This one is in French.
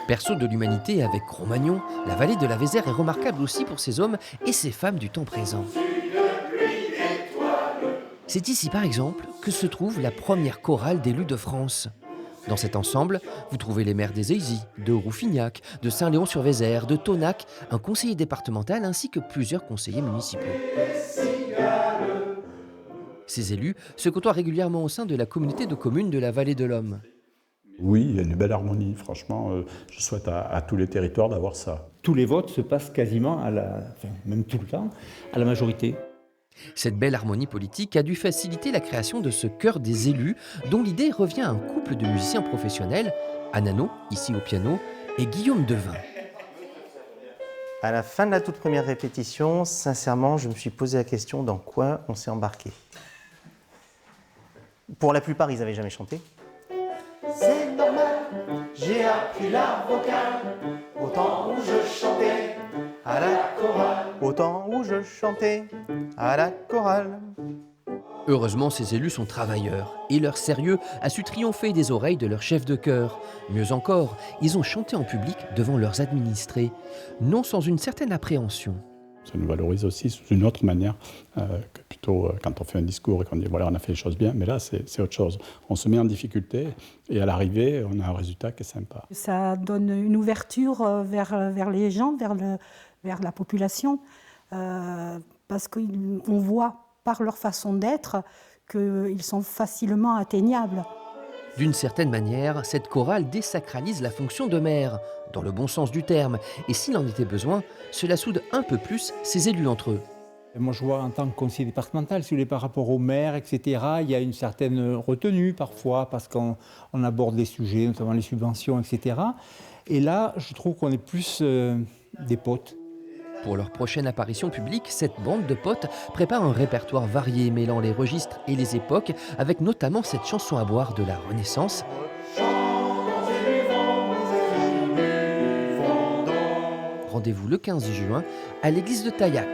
Berceau de l'humanité avec Cro-Magnon, la vallée de la Vézère est remarquable aussi pour ses hommes et ses femmes du temps présent. C'est ici par exemple que se trouve la première chorale d'élus de France. Dans cet ensemble, vous trouvez les maires des Aisy, de Rouffignac, de Saint-Léon-sur-Vézère, de Tonac, un conseiller départemental ainsi que plusieurs conseillers municipaux. Ces élus se côtoient régulièrement au sein de la communauté de communes de la Vallée de l'Homme. Oui, il y a une belle harmonie. Franchement, je souhaite à tous les territoires d'avoir ça. Tous les votes se passent quasiment, même tout le temps, à la majorité. Cette belle harmonie politique a dû faciliter la création de ce chœur des élus, dont l'idée revient à un couple de musiciens professionnels, Anano, ici au piano, et Guillaume Devin. À la fin de la toute première répétition, sincèrement, je me suis posé la question dans quoi on s'est embarqué. Pour la plupart, ils n'avaient jamais chanté. C'est normal, j'ai appris la vocale, au temps où je chantais à la chorale. Au temps où je chantais à la chorale. Heureusement, ces élus sont travailleurs et leur sérieux a su triompher des oreilles de leur chef de chœur. Mieux encore, ils ont chanté en public devant leurs administrés, non sans une certaine appréhension. Ça nous valorise aussi sous une autre manière que plutôt quand on fait un discours et qu'on dit voilà, on a fait les choses bien, mais là c'est autre chose. On se met en difficulté et à l'arrivée, on a un résultat qui est sympa. Ça donne une ouverture vers les gens, vers la population, parce qu'on voit par leur façon d'être qu'ils sont facilement atteignables. D'une certaine manière, cette chorale désacralise la fonction de maire, dans le bon sens du terme, et s'il en était besoin, cela soude un peu plus ces élus entre eux. Moi, je vois en tant que conseiller départemental, si vous voulez, par rapport au maire, etc., il y a une certaine retenue parfois, parce qu'on aborde les sujets, notamment les subventions, etc. Et là, je trouve qu'on est plus des potes. Pour leur prochaine apparition publique, cette bande de potes prépare un répertoire varié mêlant les registres et les époques, avec notamment cette chanson à boire de la Renaissance. Rendez-vous le 15 juin à l'église de Taillac.